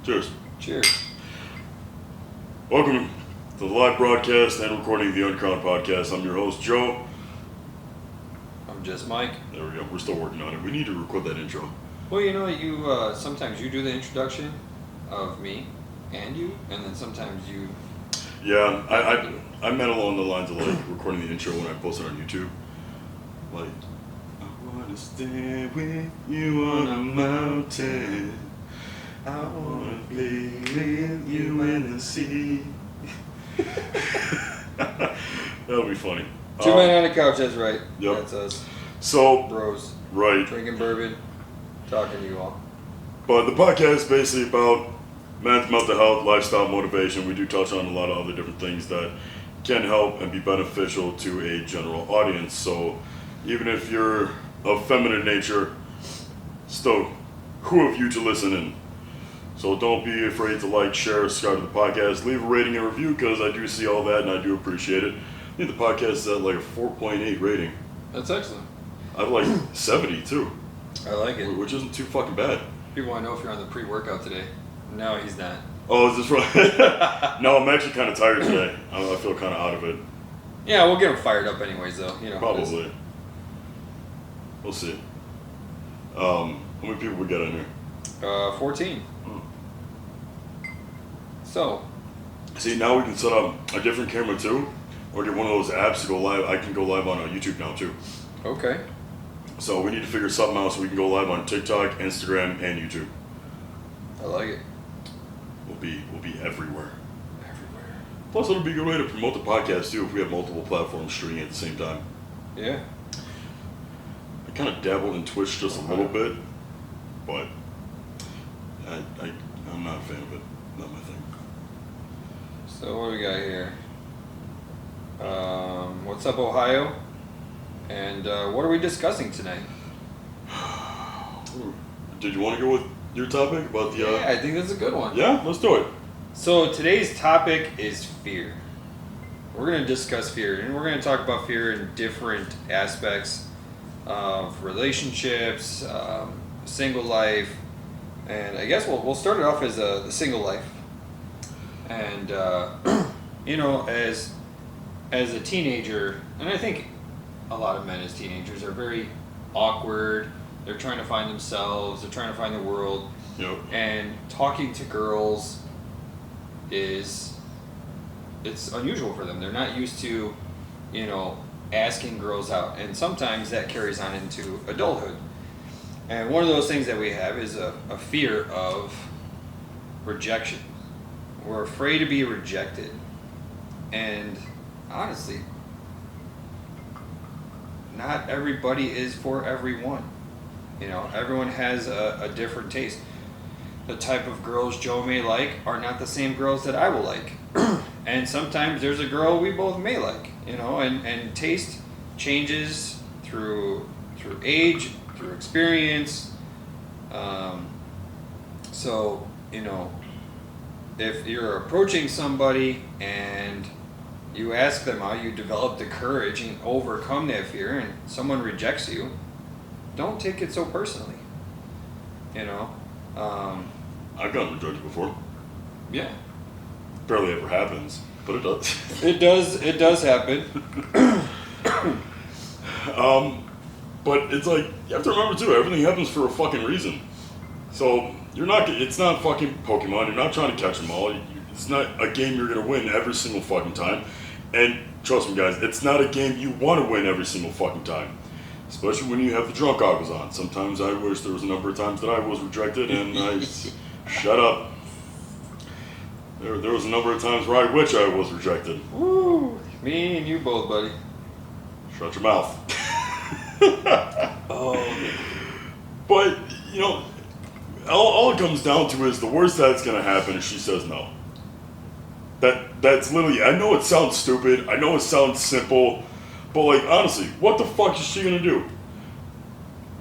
Cheers. Cheers. Welcome to the live broadcast and recording of the Uncrowned Podcast. I'm your host, Joe. I'm just Mike. There we go. We're still working on it. We need to record that intro. Well, you know, sometimes you do the introduction of me and you, and then sometimes you... Yeah, I meant along the lines of like recording the intro when I post it on YouTube. Like, I want to stand with you on a mountain. I want to be with you in the sea. That'll be funny. Two men on the couch, that's right. Yep. That's us. So, Bros. right. Drinking bourbon, talking to you all. But the podcast is basically about mental health, lifestyle, motivation. We do touch on a lot of other different things that can help and be beneficial to a general audience. So even if you're of feminine nature, still who of you to listen in. So don't be afraid to like, share, subscribe to the podcast, leave a rating and review because I do see all that and I do appreciate it. I think the podcast is at like a 4.8 rating. That's excellent. I have like 70 too. I like it. Which isn't too fucking bad. People want to know if you're on the pre-workout today. No, he's not. Oh, is this right? No, I'm actually kind of tired today. I feel kind of out of it. Yeah, we'll get him fired up anyways, though. You know, Probably. We'll see. How many people we got in here? 14. So. See, now we can set up a different camera too, or get one of those apps to go live. I can go live on YouTube now too. Okay. So we need to figure something out so we can go live on TikTok, Instagram, and YouTube. I like it. We'll be everywhere. Everywhere. Plus, it'll be a good way to promote the podcast too if we have multiple platforms streaming at the same time. Yeah. I kind of dabbled in Twitch just a little bit, but I'm not a fan of it. Not my thing. So what do we got here? What's up, Ohio? And what are we discussing tonight? Did you want to go with your topic about the... Yeah, I think that's a good one. Yeah, let's do it. So today's topic is fear. We're going to discuss fear, and we're going to talk about fear in different aspects of relationships, single life, and I guess we'll start it off as the single life. And you know, as a teenager, and I think a lot of men as teenagers are very awkward. They're trying to find themselves. They're trying to find the world. Yep. And talking to girls it's unusual for them. They're not used to, you know, asking girls out. And sometimes that carries on into adulthood. And one of those things that we have is a fear of rejection. We're afraid to be rejected. And honestly, not everybody is for everyone. You know, everyone has a different taste. The type of girls Joe may like are not the same girls that I will like. And sometimes there's a girl we both may like, you know, and taste changes through age, through experience. So, you know, if you're approaching somebody and you ask them how you develop the courage and overcome that fear and someone rejects you, don't take it so personally. You know? I've gotten rejected before. Yeah. Barely ever happens, but it does. It does happen. But it's like, you have to remember too, everything happens for a fucking reason. So, it's not fucking Pokemon, you're not trying to catch them all. It's not a game you're gonna win every single fucking time. And trust me guys, it's not a game you want to win every single fucking time. Especially when you have the drunk goggles on. Sometimes I wish there was a number of times that I was rejected and I... Shut up. There was a number of times where I wish I was rejected. Woo! Me and you both, buddy. Shut your mouth. Oh. But, you know, all it comes down to is the worst that's going to happen is she says no. That's literally, I know it sounds stupid, I know it sounds simple, but like, honestly, what the fuck is she going to do?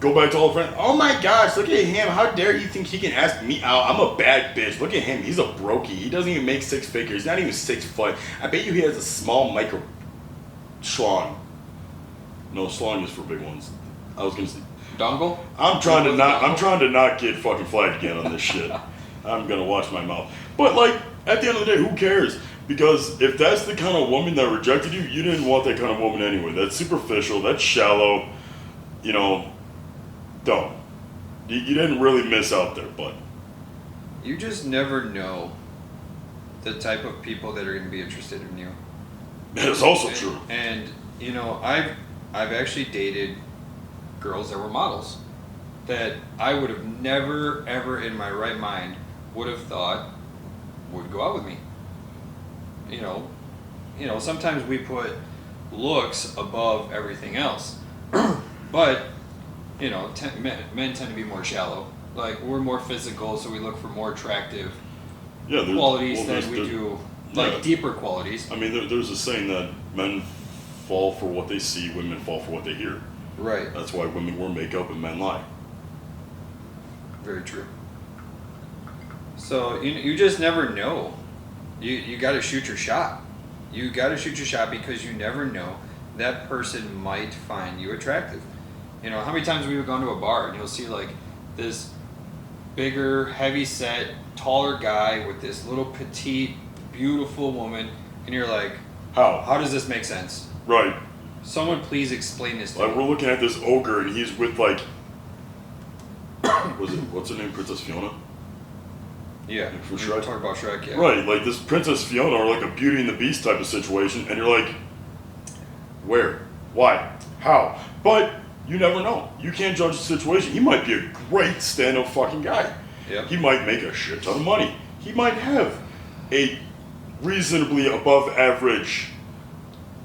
Go back to all her friends, oh my gosh, look at him, how dare you think he can ask me out, I'm a bad bitch, look at him, he's a brokey, he doesn't even make 6 figures, he's not even 6 foot, I bet you he has a small micro schlong. No, schlong is for big ones. I was going to say, Dongle? I'm trying to not get fucking flagged again on this shit. I'm gonna watch my mouth. But like, at the end of the day, who cares? Because if that's the kind of woman that rejected you, you didn't want that kind of woman anyway. That's superficial, that's shallow, you know, dumb. You didn't really miss out there, but. You just never know the type of people that are going to be interested in you. That's also true. And, you know, I've actually dated girls that were models that I would have never, ever in my right mind would have thought would go out with me. You know, sometimes we put looks above everything else. But, you know, men tend to be more shallow. Like, we're more physical, so we look for more attractive qualities than we do, like, deeper qualities. I mean, there's a saying that men fall for what they see, women fall for what they hear. Right. That's why women wear makeup and men lie. Very true. So, you just never know. You got to shoot your shot. You got to shoot your shot because you never know. That person might find you attractive. You know, how many times we've gone to a bar and you'll see, like, this bigger, heavy-set, taller guy with this little petite, beautiful woman, and you're like, How does this make sense? Right. Someone please explain this to me. Like, we're looking at this ogre, and he's with, like, what's her name, Princess Fiona? Yeah, like from we Shrek? talk about Shrek, yeah. Right, like this Princess Fiona, or like a Beauty and the Beast type of situation, and you're like, where? Why? How? But you never know. You can't judge the situation. He might be a great stand-up fucking guy. Yep. He might make a shit ton of money. He might have a reasonably above average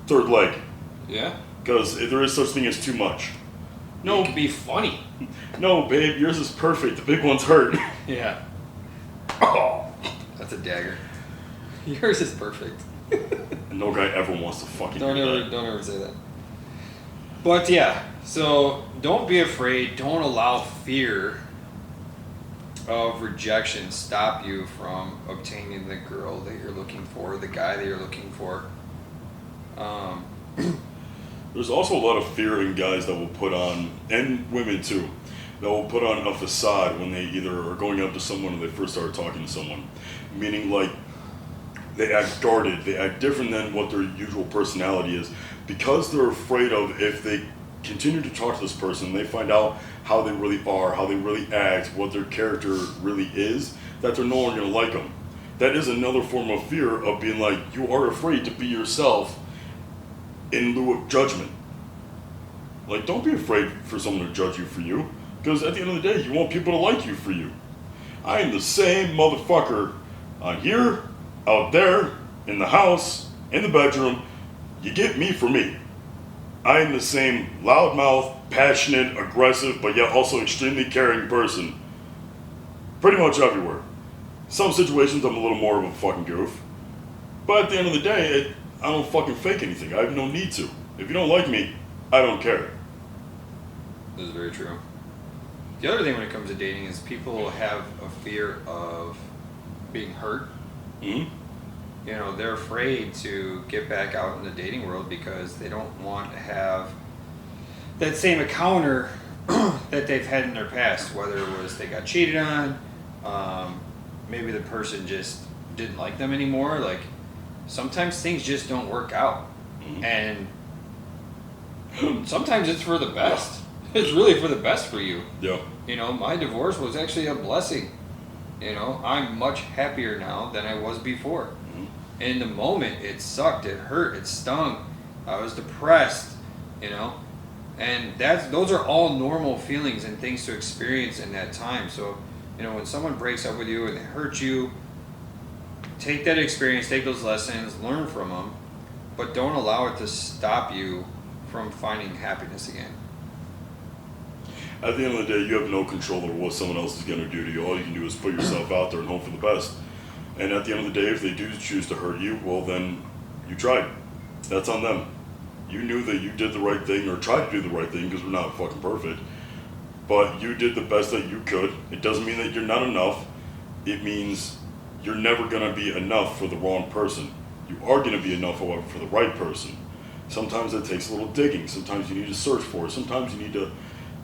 third leg. Yeah. Because there is such thing as too much. No, it could be funny. No, babe, yours is perfect. The big one's hurt. Yeah. Oh. That's a dagger. Yours is perfect. No guy ever wants to fucking Don't hear that. ever say that. But yeah, so don't be afraid. Don't allow fear of rejection stop you from obtaining the girl that you're looking for, the guy that you're looking for. There's also a lot of fear in guys that will put on, and women too, that will put on a facade when they either are going up to someone or they first start talking to someone. Meaning, like, they act guarded, they act different than what their usual personality is, because they're afraid of, if they continue to talk to this person, they find out how they really are, how they really act, what their character really is, that they're no longer going to like them. That is another form of fear of being like, you are afraid to be yourself in lieu of judgment. Like, don't be afraid for someone to judge you for you, because at the end of the day, you want people to like you for you. I am the same motherfucker on here, out there, in the house, in the bedroom. You get me for me. I am the same loudmouth, passionate, aggressive, but yet also extremely caring person. Pretty much everywhere. Some situations I'm a little more of a fucking goof. But at the end of the day, I don't fucking fake anything. I have no need to. If you don't like me, I don't care. This is very true. The other thing when it comes to dating is people have a fear of being hurt. Mm-hmm. You know, they're afraid to get back out in the dating world because they don't want to have that same encounter that they've had in their past, whether it was they got cheated on, maybe the person just didn't like them anymore. Like, sometimes things just don't work out. Mm-hmm. And sometimes it's for the best. It's really for the best for you. Yeah. You know, my divorce was actually a blessing. You know, I'm much happier now than I was before. Mm-hmm. In the moment, it sucked, it hurt, it stung. I was depressed, you know. And those are all normal feelings and things to experience in that time. So, you know, when someone breaks up with you and they hurt you, take that experience, take those lessons, learn from them, but don't allow it to stop you from finding happiness again. At the end of the day, you have no control over what someone else is going to do to you. All you can do is put yourself out there and hope for the best. And at the end of the day, if they do choose to hurt you, well, then you tried. That's on them. You knew that you did the right thing, or tried to do the right thing, because we're not fucking perfect. But you did the best that you could. It doesn't mean that you're not enough. It means you're never going to be enough for the wrong person. You are going to be enough, however, for the right person. Sometimes it takes a little digging. Sometimes you need to search for it. Sometimes you need to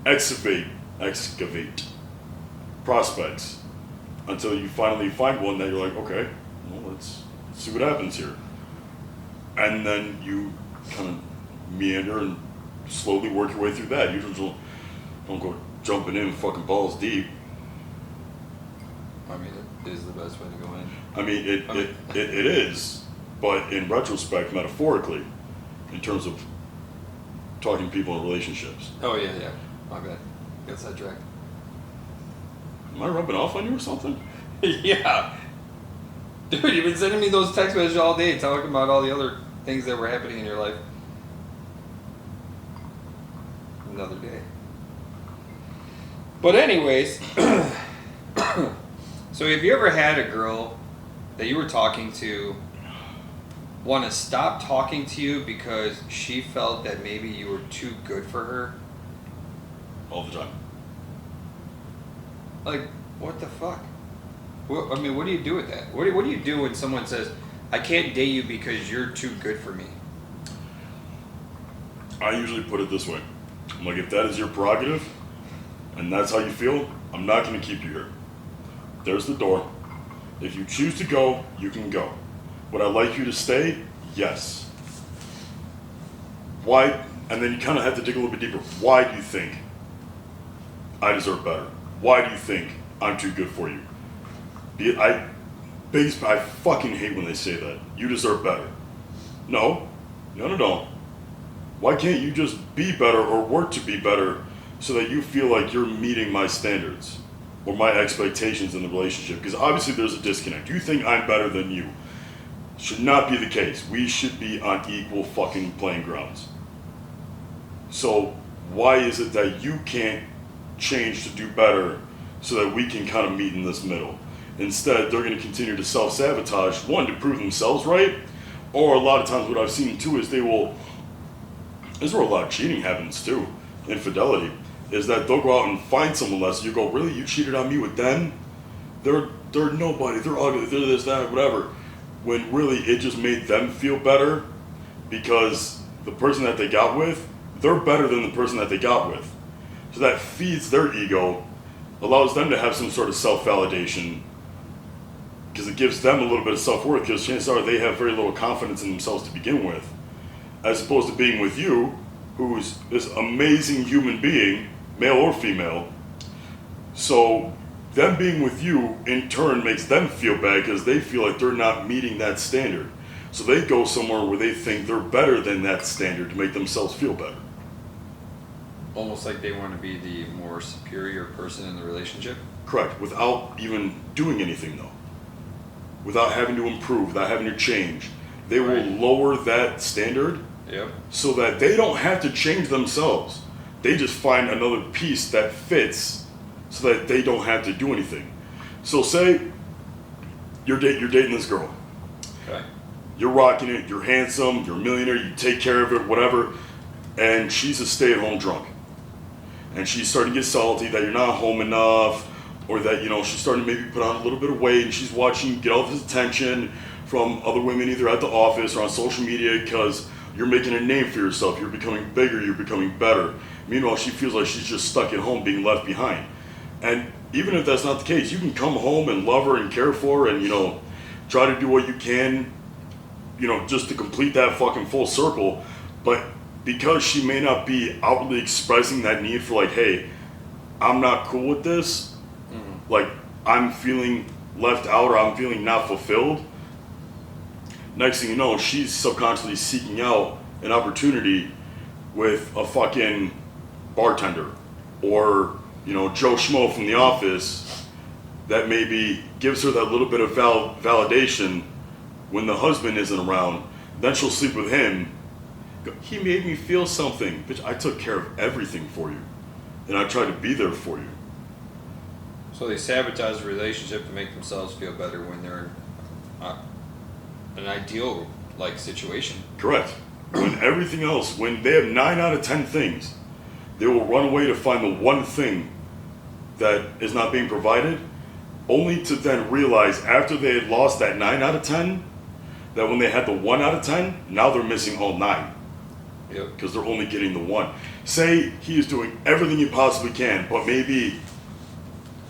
excavate prospects. until you finally find one that you're like, okay, well, let's see what happens here. And then you kind of meander and slowly work your way through that. You don't go jumping in fucking balls deep. I mean, it is the best way to go in. I mean, it is, but in retrospect, metaphorically, in terms of talking to people in relationships. Oh, yeah. My bad. Got sidetracked. Am I rubbing off on you or something? Yeah. Dude, you've been sending me those text messages all day talking about all the other things that were happening in your life. Another day. But anyways, so have you ever had a girl that you were talking to want to stop talking to you because she felt that maybe you were too good for her? All the time. Like, what the fuck? What do you do with that? What do you do when someone says, I can't date you because you're too good for me? I usually put it this way. I'm like, if that is your prerogative, and that's how you feel, I'm not going to keep you here. There's the door. If you choose to go, you can go. Would I like you to stay? Yes. Why? And then you kind of have to dig a little bit deeper. Why do you think I deserve better? Why do you think I'm too good for you? I fucking hate when they say that. You deserve better. No. Why can't you just be better or work to be better so that you feel like you're meeting my standards or my expectations in the relationship? Because obviously there's a disconnect. You think I'm better than you. Should not be the case. We should be on equal fucking playing grounds. So why is it that you can't change to do better so that we can kind of meet in this middle? Instead, they're going to continue to self-sabotage, one, to prove themselves right, or a lot of times what I've seen too is this is where a lot of cheating happens too, infidelity, is that they'll go out and find someone less. You go, really? You cheated on me with them? They're nobody, they're ugly, they're this, that, whatever. When really it just made them feel better because the person that they got with, they're better than the person that they got with. So that feeds their ego, allows them to have some sort of self-validation, because it gives them a little bit of self-worth, because chances are they have very little confidence in themselves to begin with, as opposed to being with you, who's this amazing human being, male or female. So them being with you, in turn, makes them feel bad because they feel like they're not meeting that standard. So they go somewhere where they think they're better than that standard to make themselves feel better. Almost like they want to be the more superior person in the relationship? Correct, without even doing anything though. Without having to improve, without having to change. They will lower that standard so that they don't have to change themselves. They just find another piece that fits so that they don't have to do anything. So say you're dating this girl. Okay. You're rocking it, you're handsome, you're a millionaire, you take care of it, whatever, and she's a stay-at-home drunk. And she's starting to get salty that you're not home enough, or that, she's starting to maybe put on a little bit of weight, and she's watching you get all this attention from other women either at the office or on social media because you're making a name for yourself, you're becoming bigger, you're becoming better. Meanwhile, she feels like she's just stuck at home being left behind. And even if that's not the case, you can come home and love her and care for her and, try to do what you can, just to complete that fucking full circle. But because she may not be outwardly expressing that need for like, hey, I'm not cool with this, like I'm feeling left out or I'm feeling not fulfilled, next thing you know, she's subconsciously seeking out an opportunity with a fucking bartender or, Joe Schmo from the office that maybe gives her that little bit of validation when the husband isn't around. Then she'll sleep with him. He made me feel something. Bitch, I took care of everything for you. And I tried to be there for you. So they sabotage the relationship to make themselves feel better when they're in an ideal situation. Correct. When everything else, when they have 9 out of 10 things, they will run away to find the one thing that is not being provided, only to then realize after they had lost that 9 out of 10, that when they had the 1 out of 10, now they're missing all 9. Yep. Because they're only getting the 1. Say he is doing everything he possibly can, but maybe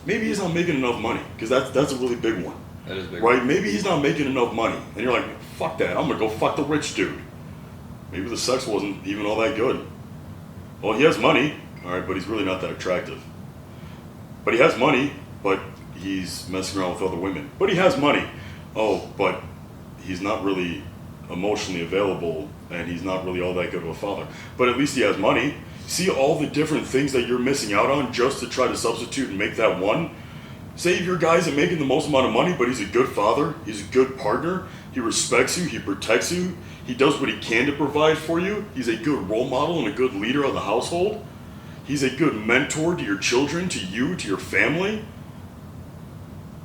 maybe he's not making enough money, because that's a really big one. That is big. Right? Maybe he's not making enough money. And you're like, fuck that, I'm going to go fuck the rich dude. Maybe the sex wasn't even all that good. Well, he has money, all right, but he's really not that attractive. But he has money, but he's messing around with other women. But he has money. Oh, but he's not really emotionally available, and he's not really all that good of a father. But at least he has money. See all the different things that you're missing out on just to try to substitute and make that one? Say your guy isn't making the most amount of money, but he's a good father, he's a good partner, he respects you, he protects you, he does what he can to provide for you, he's a good role model and a good leader of the household, he's a good mentor to your children, to you, to your family.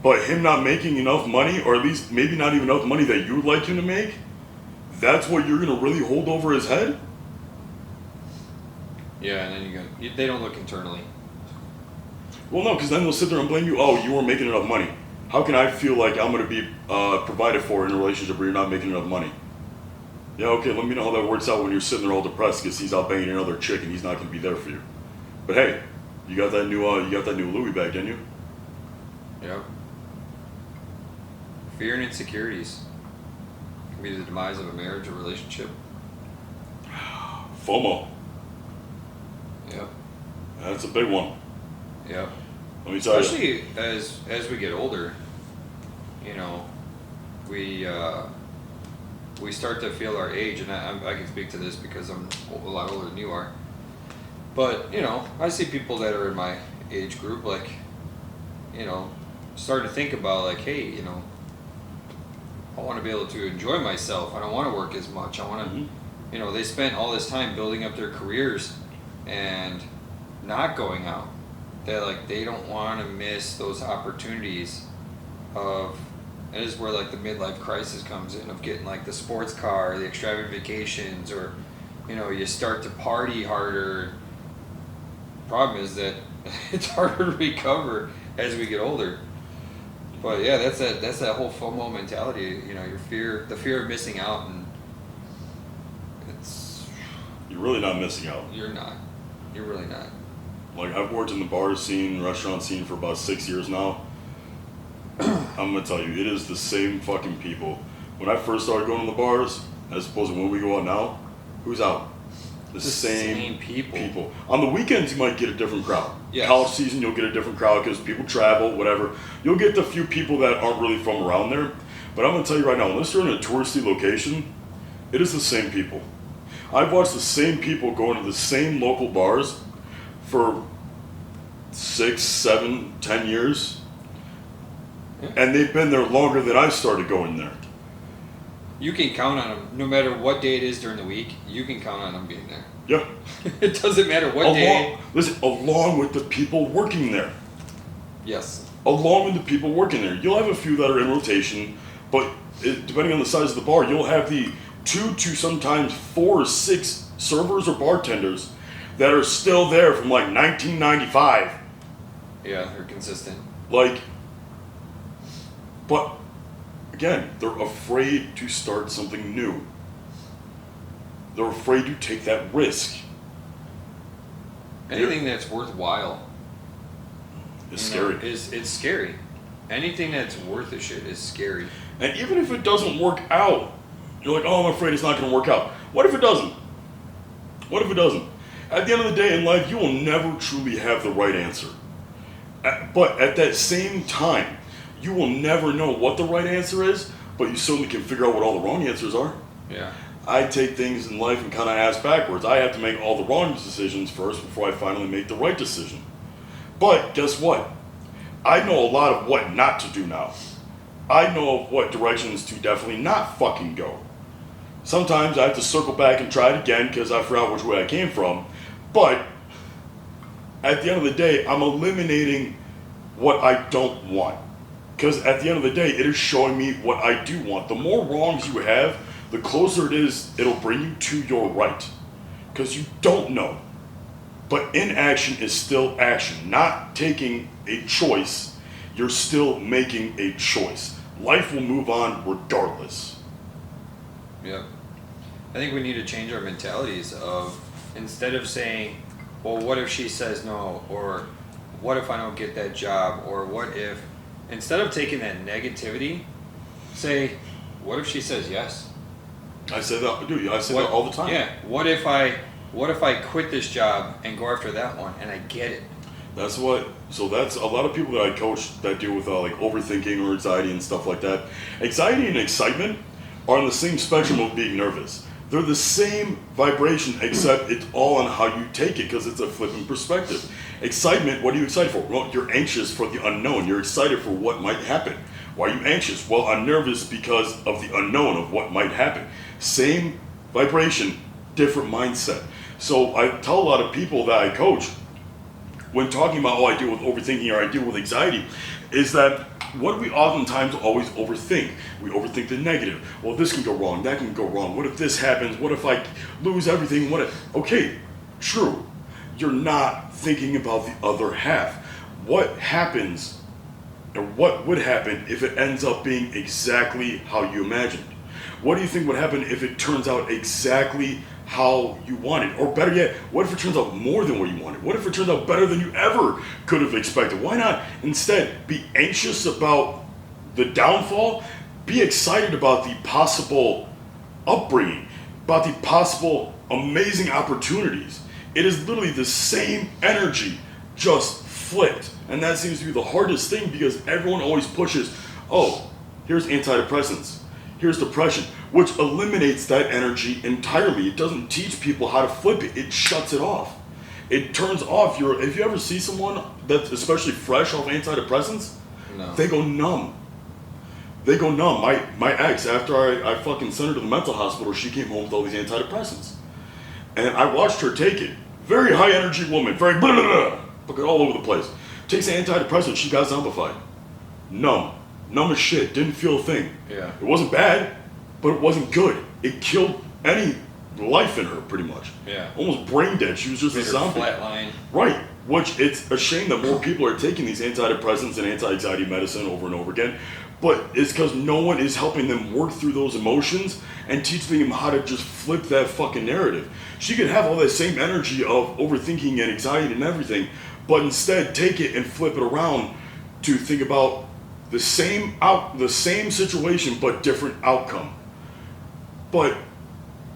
But him not making enough money, or at least maybe not even enough money that you would like him to make, that's what you're going to really hold over his head? Yeah, and then they don't look internally. Well, no, because then they'll sit there and blame you. Oh, you weren't making enough money. How can I feel like I'm going to be provided for in a relationship where you're not making enough money? Yeah, okay, let me know how that works out when you're sitting there all depressed because he's out banging another chick and he's not going to be there for you. But hey, you got that new Louis bag, didn't you? Yep. Fear and insecurities can be the demise of a marriage or relationship. FOMO. Yep. That's a big one. Yep. Let me tell Especially you. as we get older, you know, we start to feel our age, and I can speak to this because I'm a lot older than you are. But, you know, I see people that are in my age group, like, you know, start to think about, like, hey, you know, I want to be able to enjoy myself. I don't want to work as much. I want to, you know, they spent all this time building up their careers and not going out. They don't want to miss those opportunities of, and this is where like the midlife crisis comes in, of getting like the sports car, the extravagant vacations, or, you know, you start to party harder. Problem is that it's harder to recover as we get older. But yeah, that's that whole FOMO mentality. You know, the fear of missing out, and you're really not missing out. You're not. You're really not. Like, I've worked in the bar scene, restaurant scene for about 6 years now. I'm gonna tell you, it is the same fucking people. When I first started going to the bars, as opposed to when we go out now, who's out? The same people. On the weekends, you might get a different crowd. Yes. College season, you'll get a different crowd because people travel, whatever. You'll get the few people that aren't really from around there. But I'm gonna tell you right now, unless you're in a touristy location, it is the same people. I've watched the same people go into the same local bars for 6, 7, 10 years, and they've been there longer than I started going there. You can count on them, no matter what day it is during the week. You can count on them being there. Yeah. It doesn't matter what day. Listen, along with the people working there. Yes. Along with the people working there. You'll have a few that are in rotation, but depending on the size of the bar, you'll have the 2 to sometimes 4 or 6 servers or bartenders that are still there from like 1995. Yeah, they're consistent. Like, but again, they're afraid to start something new. They're afraid to take that risk. Anything that's worthwhile is scary. It's scary. Anything that's worth a shit is scary. And even if it doesn't work out, you're like, oh, I'm afraid it's not going to work out. What if it doesn't? What if it doesn't? At the end of the day in life, you will never truly have the right answer. But at that same time, you will never know what the right answer is, but you certainly can figure out what all the wrong answers are. Yeah. I take things in life and kind of ask backwards. I have to make all the wrong decisions first before I finally make the right decision. But guess what? I know a lot of what not to do now. I know of what directions to definitely not fucking go. Sometimes I have to circle back and try it again because I forgot which way I came from. But at the end of the day, I'm eliminating what I don't want. Because at the end of the day, it is showing me what I do want. The more wrongs you have, the closer it is, it'll bring you to your right. Because you don't know. But inaction is still action. Not taking a choice, you're still making a choice. Life will move on regardless. Yeah. I think we need to change our mentalities of, instead of saying, well, what if she says no? Or what if I don't get that job? Or what if, instead of taking that negativity, say, what if she says yes? I say that, dude. I say that all the time. Yeah. What if I quit this job and go after that one and I get it? That's what. So that's a lot of people that I coach that deal with like overthinking or anxiety and stuff like that. Anxiety and excitement are on the same spectrum of being nervous. They're the same vibration, except it's all on how you take it, because it's a flipping perspective. Excitement, what are you excited for? Well, you're anxious for the unknown. You're excited for what might happen. Why are you anxious? Well, I'm nervous because of the unknown of what might happen. Same vibration, different mindset. So I tell a lot of people that I coach, when talking about, I deal with overthinking or I deal with anxiety, is that what we oftentimes always overthink. We overthink the negative. Well, this can go wrong, that can go wrong. What if this happens? What if I lose everything? Okay, true. You're not thinking about the other half. What happens, or what would happen if it ends up being exactly how you imagined? What do you think would happen if it turns out exactly how you wanted? Or better yet, what if it turns out more than what you wanted? What if it turns out better than you ever could have expected? Why not instead be anxious about the downfall? Be excited about the possible upbringing, about the possible amazing opportunities. It is literally the same energy, just flipped. And that seems to be the hardest thing, because everyone always pushes, here's antidepressants, here's depression, which eliminates that energy entirely. It doesn't teach people how to flip it. It shuts it off. It turns off if you ever see someone that's especially fresh off antidepressants, No. They go numb. They go numb. My ex, after I fucking sent her to the mental hospital, she came home with all these antidepressants. And I watched her take it. Very high energy woman, very blah, blah, blah, fucking all over the place. Takes antidepressants, she got zombified. Numb as shit, didn't feel a thing. Yeah. It wasn't bad, but it wasn't good. It killed any life in her, pretty much. Yeah. Almost brain dead. She was just a zombie. Flatline. Right. Which, it's a shame that more people are taking these antidepressants and anti-anxiety medicine over and over again. But it's because no one is helping them work through those emotions and teaching them how to just flip that fucking narrative. She could have all that same energy of overthinking and anxiety and everything, but instead take it and flip it around to think about the same situation but different outcome. But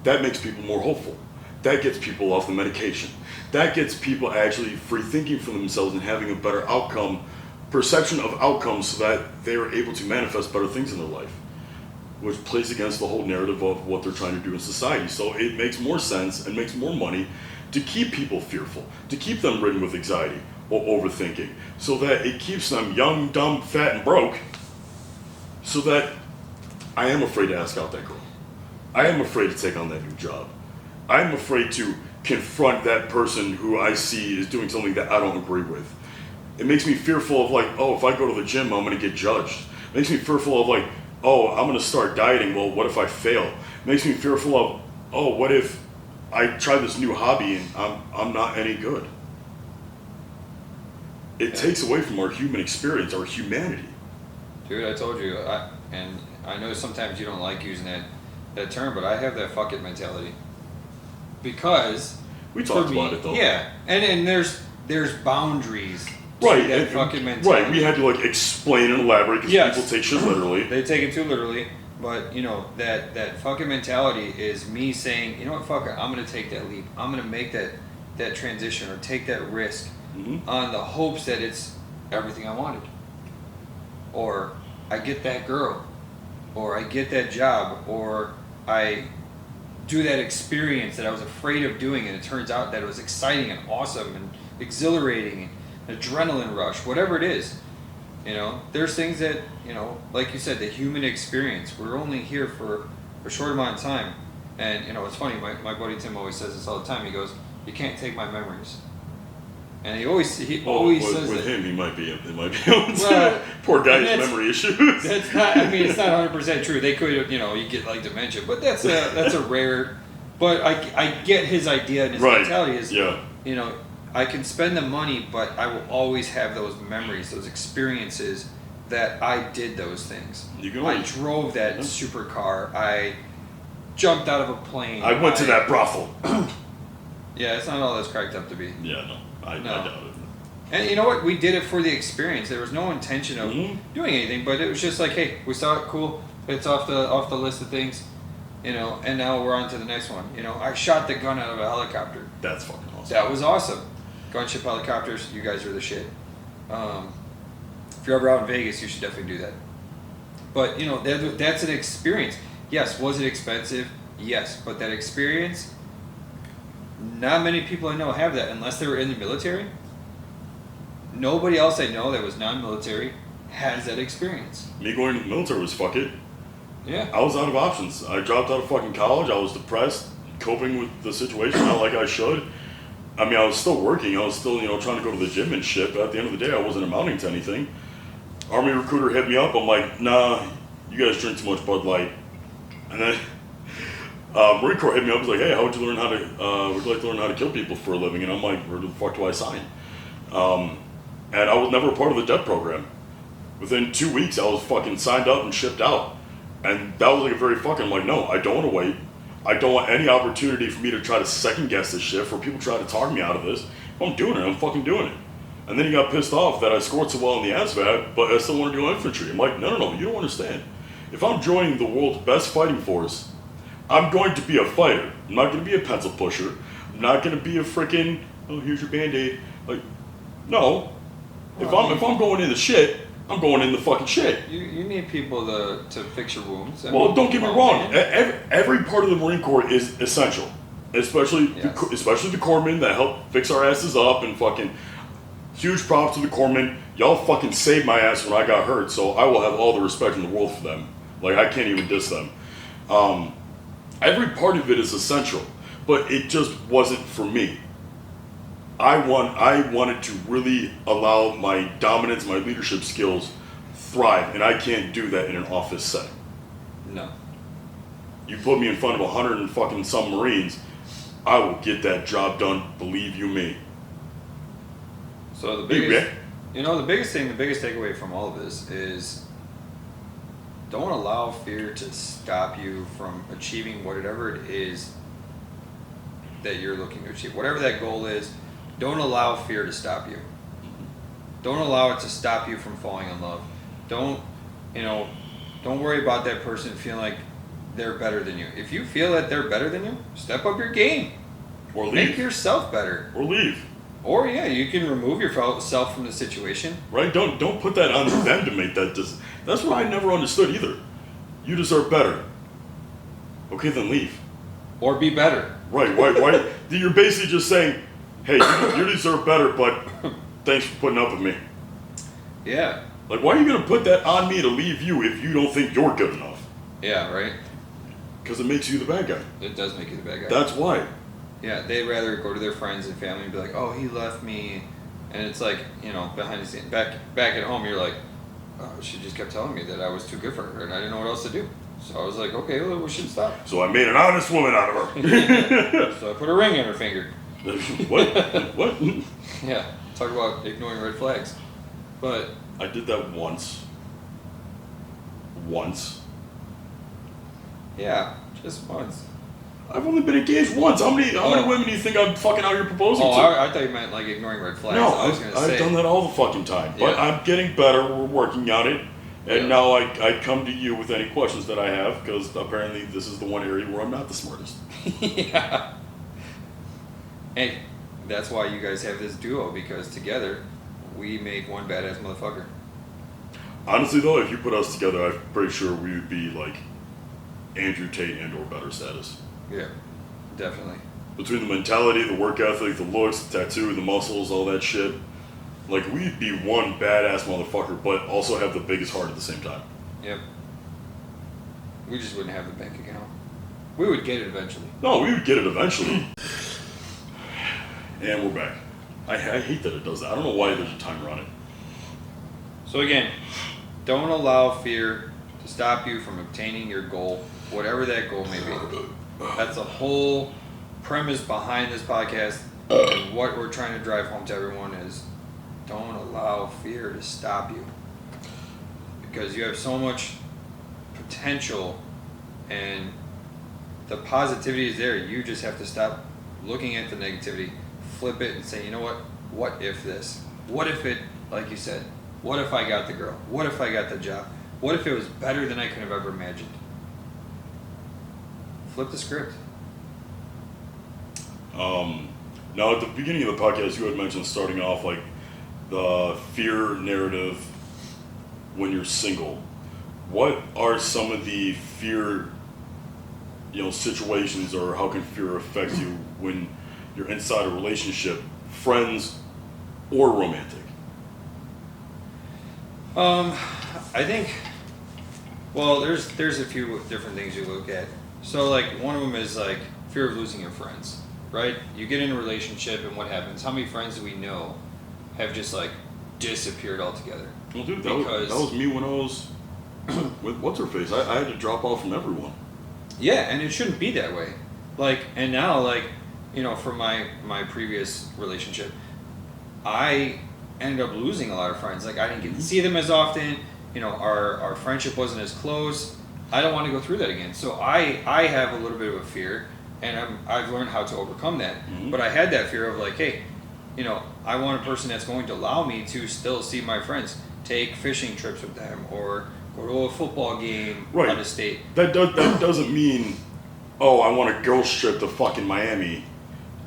that makes people more hopeful. That gets people off the medication. That gets people actually free thinking for themselves and having a better outcome, perception of outcomes, so that they are able to manifest better things in their life, which plays against the whole narrative of what they're trying to do in society. So it makes more sense and makes more money to keep people fearful, to keep them ridden with anxiety or overthinking, so that it keeps them young, dumb, fat, and broke, so that I am afraid to ask out that girl. I am afraid to take on that new job. I am afraid to confront that person who I see is doing something that I don't agree with. It makes me fearful of if I go to the gym, I'm going to get judged. It makes me fearful of I'm going to start dieting. Well, what if I fail? It makes me fearful of, what if I try this new hobby and I'm not any good? It takes away from our human experience, our humanity. Dude, I told you, and I know sometimes you don't like using that term, but I have that fuck it mentality. Because we talked about it though. Yeah, and there's boundaries. Right, that fucking mentality. Right. We had to explain and elaborate because people take shit literally. They take it too literally, but that fucking mentality is me saying, you know what, fuck it, I'm gonna take that leap. I'm gonna make that transition or take that risk on the hopes that it's everything I wanted, or I get that girl, or I get that job, or I do that experience that I was afraid of doing, and it turns out that it was exciting and awesome and exhilarating and adrenaline rush, whatever it is. There's things that, like you said, the human experience, we're only here for a short amount of time. And, it's funny, my buddy Tim always says this all the time. He goes, you can't take my memories. And he always says with that. him, it might be poor guy's memory issues. That's not. I mean, it's not 100% true. They could, you get dementia, but that's a rare. But I get his idea and his mentality is, I can spend the money, but I will always have those memories, those experiences that I did those things. I drove that supercar. I jumped out of a plane. I went to that brothel. Yeah, it's not all that's cracked up to be. Yeah, no. I doubt it. And you know what? We did it for the experience. There was no intention of Mm-hmm. doing anything, but it was just like, hey, we saw it, cool. It's off the list of things, you know. And now we're on to the next one. You know, I shot the gun out of a helicopter. That's fucking awesome. That was awesome. Gunship helicopters, you guys are the shit. If you're ever out in Vegas, you should definitely do that. But you know, that's an experience. Yes, was it expensive? Yes, but that experience, not many people I know have that unless they were in the military. Nobody else I know that was non-military has that experience. Me going to the military was fuck it. Yeah. I was out of options. I dropped out of fucking college. I was depressed, coping with the situation not like I should. I mean, I was still working. I was still, you know, trying to go to the gym and shit. But at the end of the day, I wasn't amounting to anything. Army recruiter hit me up. I'm like, nah, you guys drink too much Bud Light. And then Marine Corps hit me up. Was like, hey, how would you learn how to? Would you like to learn how to kill people for a living? And I'm like, where the fuck do I sign? And I was never a part of the JET program. Within 2 weeks, I was fucking signed up and shipped out. And that was like a very fucking, like, no, I don't want to wait. I don't want any opportunity for me to try to second guess this shit, for people try to talk me out of this. If I'm doing it, I'm fucking doing it. And then he got pissed off that I scored so well in the ASVAB, but I still want to do infantry. I'm like, no, you don't understand. If I'm joining the world's best fighting force, I'm going to be a fighter. I'm not going to be a pencil pusher. I'm not going to be a freaking, oh, here's your Band-Aid. Like, no. If I'm going in the shit, I'm going in the fucking shit. You need people to fix your wounds. Well, don't get me wrong. Every part of the Marine Corps is essential, especially Yes. especially the corpsmen that help fix our asses up and fucking. Huge props to the corpsmen. Y'all fucking saved my ass when I got hurt, so I will have all the respect in the world for them. Like, I can't even diss them. Every part of it is essential, but it just wasn't for me. I wanted to really allow my dominance, my leadership skills thrive, and I can't do that in an office setting. No. You put me in front of 100 and fucking some Marines, I will get that job done, believe you me. So the biggest, the biggest takeaway from all of this is don't allow fear to stop you from achieving whatever it is that you're looking to achieve. Whatever that goal is, don't allow fear to stop you. Don't allow it to stop you from falling in love. Don't worry about that person feeling like they're better than you. If you feel that they're better than you, step up your game. Or leave. Make yourself better. Or leave. Or yeah, you can remove yourself from the situation. Right? Don't put that on them to make that decision. That's what I never understood either. You deserve better. Okay, then leave. Or be better. Right? Why? You're basically just saying, hey, you deserve better, but thanks for putting up with me. Yeah. Like, why are you gonna put that on me to leave you if you don't think you're good enough? Yeah. Right. Because it makes you the bad guy. It does make you the bad guy. That's why. Yeah, they'd rather go to their friends and family and be like, "Oh, he left me," and it's like, behind the scenes, back at home, you're like, "Oh, she just kept telling me that I was too good for her, and I didn't know what else to do." So I was like, "Okay, well, we should stop." So I made an honest woman out of her. So I put a ring in her finger. What? Yeah, talk about ignoring red flags. But I did that once. yeah, just once. I've only been engaged once. How many women do you think I'm fucking out here proposing to? I thought you meant like ignoring red flags. No, I was gonna say. I've done that all the fucking time. But Yeah. I'm getting better. We're working on it. And Yeah. now I come to you with any questions that I have, because apparently this is the one area where I'm not the smartest. Yeah. Hey, that's why you guys have this duo, because together we make one badass motherfucker. Honestly, though, if you put us together, I'm pretty sure we would be like Andrew Tate and or better status. Yeah, definitely. Between the mentality, the work ethic, the looks, the tattoo, the muscles, all that shit. Like, we'd be one badass motherfucker, but also have the biggest heart at the same time. Yep. We just wouldn't have the bank account. We would get it eventually. No, we would get it eventually. And we're back. I hate that it does that. I don't know why there's a timer on it. So again, don't allow fear to stop you from obtaining your goal, whatever that goal may be. That's the whole premise behind this podcast, and what we're trying to drive home to everyone is don't allow fear to stop you. Because you have so much potential and the positivity is there. You just have to stop looking at the negativity, flip it and say, you know what if this? What if it, like you said, what if I got the girl? What if I got the job? What if it was better than I could have ever imagined? Flip the script. Now, at the beginning of the podcast, you had mentioned starting off like the fear narrative when you're single. What are some of the fear, situations, or how can fear affect you when you're inside a relationship, friends, or romantic? I think, well, there's a few different things you look at. So, like, one of them is, like, fear of losing your friends, right? You get in a relationship, and what happens? How many friends do we know have just, like, disappeared altogether? Well, dude, that was me when I was with what's-her-face. I had to drop off from everyone. Yeah, and it shouldn't be that way. Like, and now, like, from my previous relationship, I ended up losing a lot of friends. Like, I didn't get to see them as often. Our friendship wasn't as close. I don't want to go through that again. So I have a little bit of a fear, and I've learned how to overcome that. Mm-hmm. But I had that fear of, like, hey, I want a person that's going to allow me to still see my friends, take fishing trips with them, or go to a football game out of state. That doesn't mean, oh, I want a girls trip to fucking Miami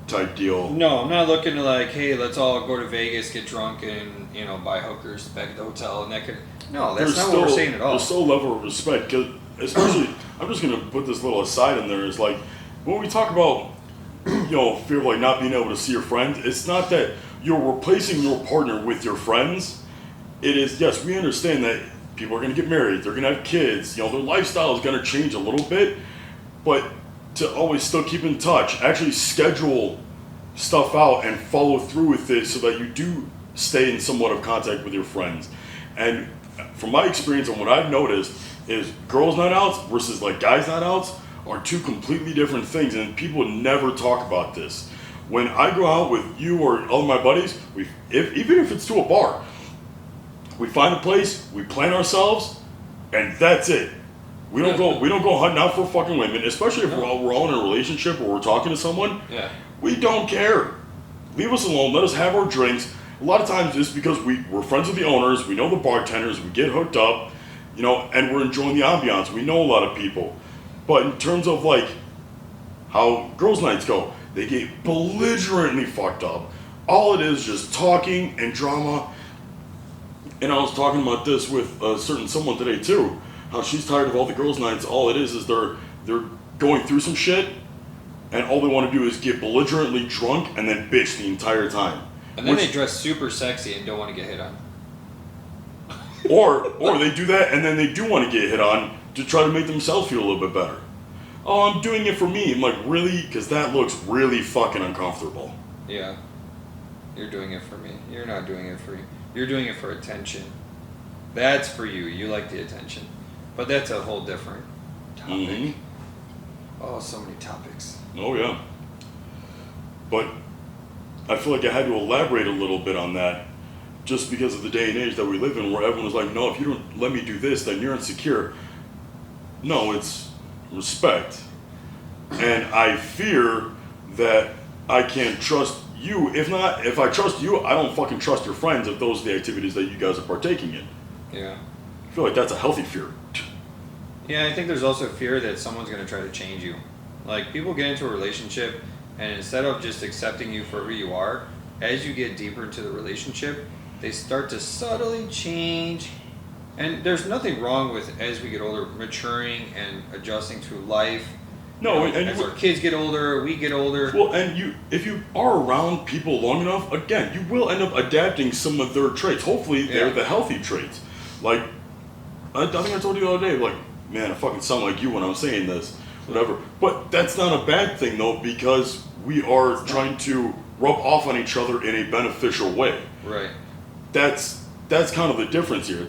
type deal. No, I'm not looking to, like, hey, let's all go to Vegas, get drunk, and buy hookers back at the hotel, and that could. No, that's not what we're saying at all. There's still a level of respect, because especially, I'm just gonna put this little aside in there. Is like when we talk about fear of like not being able to see your friends. It's not that you're replacing your partner with your friends. It is, yes, we understand that people are gonna get married, they're gonna have kids. Their lifestyle is gonna change a little bit, but to always still keep in touch, actually schedule stuff out and follow through with it so that you do stay in somewhat of contact with your friends. And from my experience and what I've noticed is girls' night outs versus like guys' night outs are two completely different things, and people never talk about this. When I go out with you or all my buddies, even if it's to a bar, we find a place, we plan ourselves, and that's it. We don't go hunting out for fucking women, especially if we're all in a relationship or we're talking to someone. Yeah. We don't care. Leave us alone. Let us have our drinks. A lot of times it's because we're friends with the owners. We know the bartenders. We get hooked up, and we're enjoying the ambiance. We know a lot of people. But in terms of like how girls' nights go, they get belligerently fucked up. All it is just talking and drama. And I was talking about this with a certain someone today too. How she's tired of all the girls' nights. All it is they're going through some shit, and all they want to do is get belligerently drunk and then bitch the entire time. And then they dress super sexy and don't want to get hit on. Or they do that and then they do want to get hit on to try to make themselves feel a little bit better. Oh, I'm doing it for me. I'm like, really? Because that looks really fucking uncomfortable. Yeah. You're doing it for me. You're not doing it for you. You're doing it for attention. That's for you. You like the attention. But that's a whole different topic. Mm-hmm. Oh, so many topics. Oh, yeah. But I feel like I had to elaborate a little bit on that just because of the day and age that we live in, where everyone was like, no, if you don't let me do this, then you're insecure. No, it's respect. And I fear that I can't trust you. If I trust you, I don't fucking trust your friends if those are the activities that you guys are partaking in. Yeah. I feel like that's a healthy fear. Yeah, I think there's also fear that someone's going to try to change you. Like, people get into a relationship, and instead of just accepting you for who you are, as you get deeper into the relationship, they start to subtly change. And there's nothing wrong with, as we get older, maturing and adjusting to life. No, as our kids get older, we get older. Well, and if you are around people long enough, again, you will end up adapting some of their traits. Hopefully, they're the healthy traits. Like, I think I told you the other day, like, man, I fucking sound like you when I'm saying this, whatever. But that's not a bad thing, though, because we are trying to rub off on each other in a beneficial way. Right. That's kind of the difference here.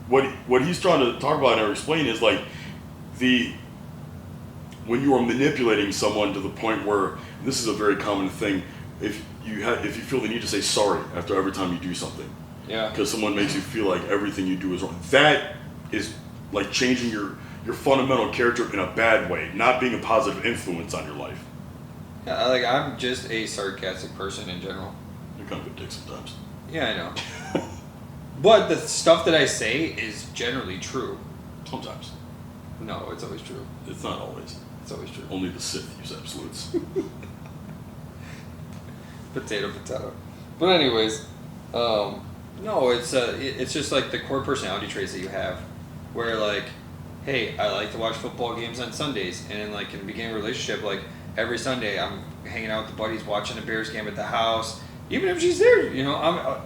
What he's trying to talk about or explain is like when you are manipulating someone to the point where, this is a very common thing, if you feel the need to say sorry after every time you do something. Yeah. Because someone makes you feel like everything you do is wrong. That is like changing your fundamental character in a bad way, not being a positive influence on your life. Yeah, like, I'm just a sarcastic person in general. You're kind of a dick sometimes. Yeah, I know. But the stuff that I say is generally true. Sometimes. No, it's always true. It's not always. It's always true. Only the Sith use absolutes. Potato. But anyways, no, it's just like the core personality traits that you have, where like, hey, I like to watch football games on Sundays, and like in the beginning of a relationship, like every Sunday I'm hanging out with the buddies watching a Bears game at the house, even if she's there,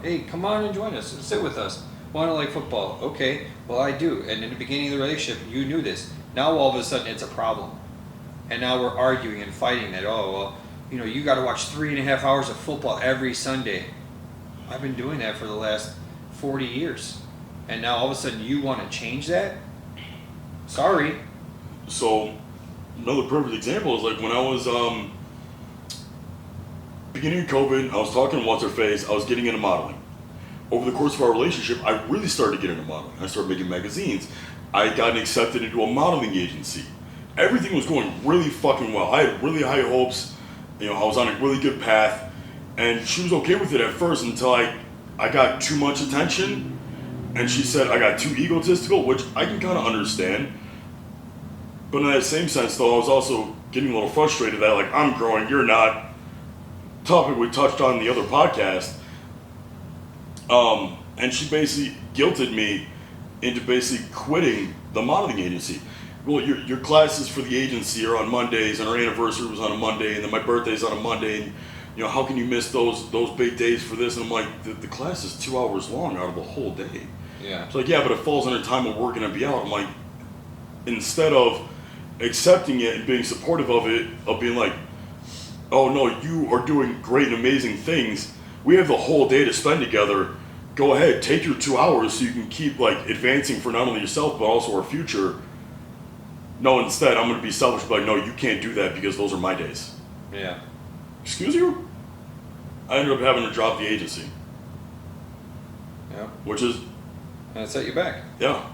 hey, come on and join us, sit with us. Want to like football? Okay, well I do. And in the beginning of the relationship, you knew this. Now all of a sudden it's a problem, and now we're arguing and fighting that. Oh well. You got to watch 3.5 hours of football every Sunday. I've been doing that for the last 40 years. And now all of a sudden you want to change that? Sorry. So, another perfect example is like when I was, beginning of COVID, I was talking to What's-Her-Face, I was getting into modeling. Over the course of our relationship, I really started to get into modeling. I started making magazines. I got accepted into a modeling agency. Everything was going really fucking well. I had really high hopes. I was on a really good path, and she was okay with it at first until I got too much attention, and she said I got too egotistical, which I can kind of understand. But in that same sense, though, I was also getting a little frustrated that, like, I'm growing, you're not. Topic we touched on in the other podcast. And she basically guilted me into basically quitting the modeling agency. Well, your classes for the agency are on Mondays, and our anniversary was on a Monday, and then my birthday's on a Monday, and how can you miss those big days for this? And I'm like, the class is 2 hours long out of the whole day. Yeah. It's like, yeah, but it falls under time of work and I'd be out. I'm like, instead of accepting it and being supportive of it, of being like, oh no, you are doing great and amazing things. We have the whole day to spend together. Go ahead, take your 2 hours so you can keep like advancing for not only yourself but also our future. No, instead, I'm going to be selfish, but like, no, you can't do that because those are my days. Yeah. Excuse you? I ended up having to drop the agency. Yeah. Which is... And it set you back. Yeah.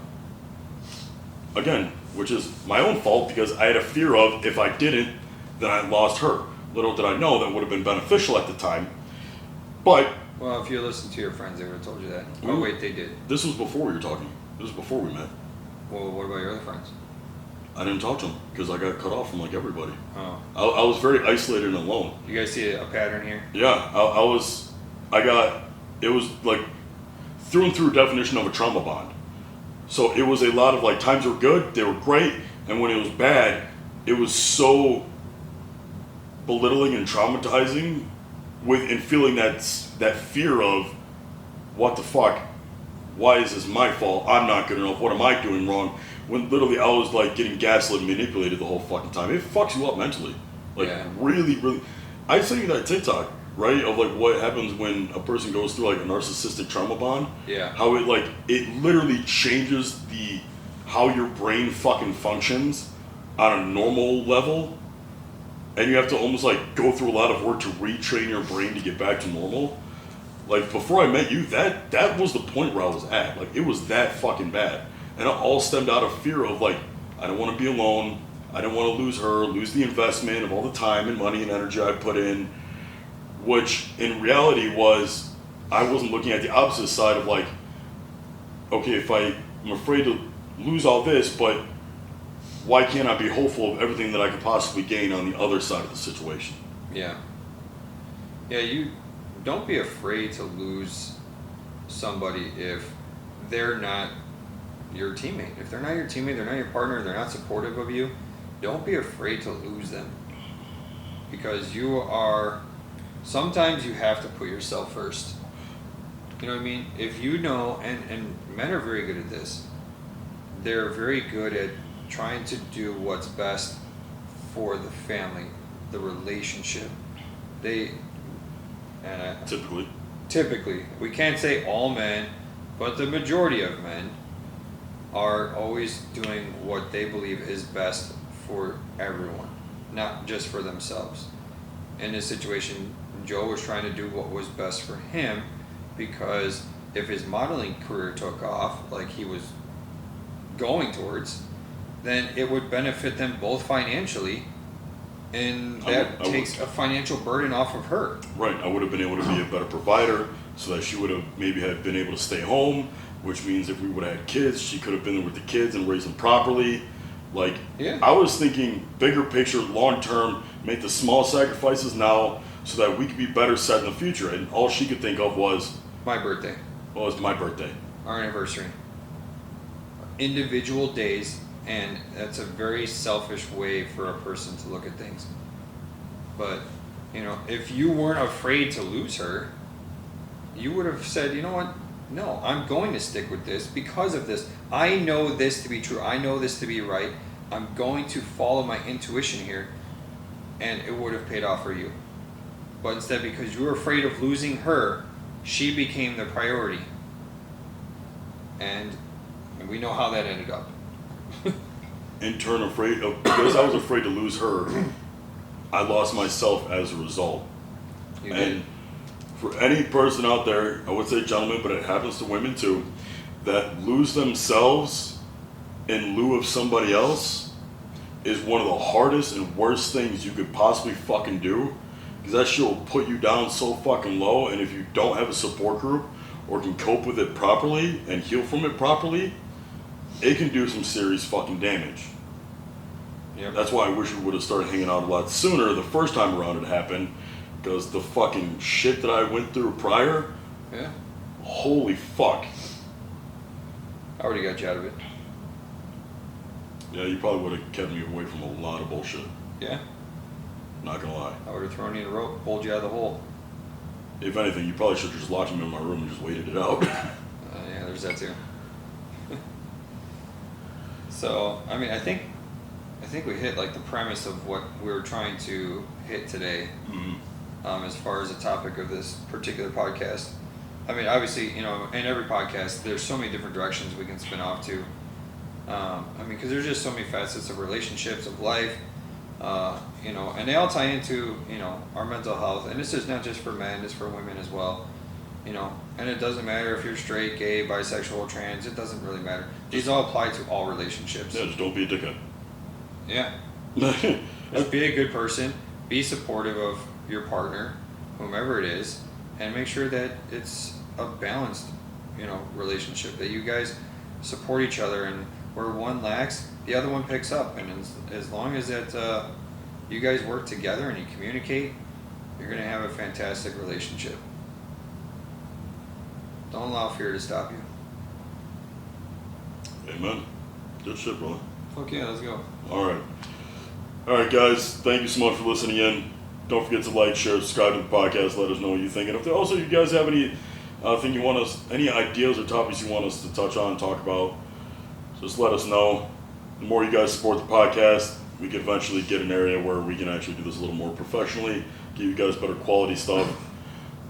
Again, which is my own fault because I had a fear of if I didn't, then I lost her. Little did I know that would have been beneficial at the time. But... Well, if you listened to your friends, they would have told you that. Oh, wait, they did. This was before we were talking. This was before we met. Well, what about your other friends? I didn't talk to them because I got cut off from like everybody. Oh. I was very isolated and alone. You guys see a pattern here? Yeah, it was like through and through definition of a trauma bond. So it was a lot of like times were good, they were great, and when it was bad, it was so belittling and traumatizing and feeling that fear of what the fuck, why is this my fault? I'm not good enough, what am I doing wrong? When literally I was like getting gaslit and manipulated the whole fucking time. It fucks you up mentally. Like really, really. I sent you that TikTok, right? Of like what happens when a person goes through like a narcissistic trauma bond. Yeah. How it literally changes how your brain fucking functions on a normal level. And you have to almost like go through a lot of work to retrain your brain to get back to normal. Like before I met you, that was the point where I was at. Like it was that fucking bad. And it all stemmed out of fear of like, I don't want to be alone. I don't want to lose her, lose the investment of all the time and money and energy I put in. Which in reality was, I wasn't looking at the opposite side of like, okay, I'm afraid to lose all this, but why can't I be hopeful of everything that I could possibly gain on the other side of the situation? Yeah. Yeah, you don't be afraid to lose somebody if they're not your teammate. If they're not your teammate, they're not your partner, they're not supportive of you, don't be afraid to lose them. Because sometimes you have to put yourself first. You know what I mean? If you know, and men are very good at this, they're very good at trying to do what's best for the family, the relationship. Typically, we can't say all men, but the majority of men are always doing what they believe is best for everyone, not just for themselves. In this situation, Joe was trying to do what was best for him, because if his modeling career took off like he was going towards, then it would benefit them both financially, and that takes a financial burden off of her. Right, I would have been able to be a better provider, so that she would have maybe had been able to stay home, which means if we would have had kids, she could have been there with the kids and raised them properly. Like, Yeah. I was thinking bigger picture, long term, make the small sacrifices now so that we could be better set in the future. And all she could think of was, My birthday. well, it's my birthday. Our anniversary. Individual days, and that's a very selfish way for a person to look at things. But, you know, if you weren't afraid to lose her, you would have said, you know what? No, I'm going to stick with this because of this. I know this to be true. I know this to be right. I'm going to follow my intuition here, and it would have paid off for you. But instead, because you were afraid of losing her, she became the priority. And we know how that ended up. In turn, because I was afraid to lose her, I lost myself as a result. You did. And for any person out there, I would say gentlemen, but it happens to women too, that lose themselves in lieu of somebody else is one of the hardest and worst things you could possibly fucking do, because that shit will put you down so fucking low. And if you don't have a support group or can cope with it properly and heal from it properly, it can do some serious fucking damage. Yep. That's why I wish we would have started hanging out a lot sooner the first time around it happened, because the fucking shit that I went through prior, Yeah. holy fuck. I already got you out of it. Yeah, you probably would have kept me away from a lot of bullshit. Yeah. Not gonna lie. I would have thrown you in a rope, pulled you out of the hole. If anything, you probably should have just locked me in my room and just waited it out. Yeah, there's that too. So, I mean, I think we hit like the premise of what we were trying to hit today, as far as the topic of this particular podcast. I mean, obviously, you know, in every podcast, there's so many different directions we can spin off to. I mean, because there's just so many facets of relationships, of life, you know, and they all tie into, you know, our mental health. And this is not just for men, it's for women as well, you know. And it doesn't matter if you're straight, gay, bisexual, trans, it doesn't really matter. These all apply to all relationships. Yeah, just don't be a dickhead. Yeah. Just be a good person, be supportive of your partner, whomever it is, and make sure that it's a balanced, you know, relationship, that you guys support each other, and where one lacks, the other one picks up. And as long as that you guys work together and you communicate, you're going to have a fantastic relationship. Don't allow fear to stop you. Amen. Good shit, brother. Fuck yeah, let's go. Alright, guys. Thank you so much for listening in. Don't forget to like, share, subscribe to the podcast. Let us know what you think. And if also you guys have any any ideas or topics you want us to touch on, talk about, just let us know. The more you guys support the podcast, we can eventually get an area where we can actually do this a little more professionally, give you guys better quality stuff.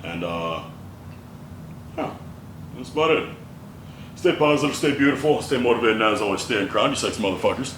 And yeah, that's about it. Stay positive, stay beautiful, stay motivated, and as always, stay uncrowned, you sexy motherfuckers.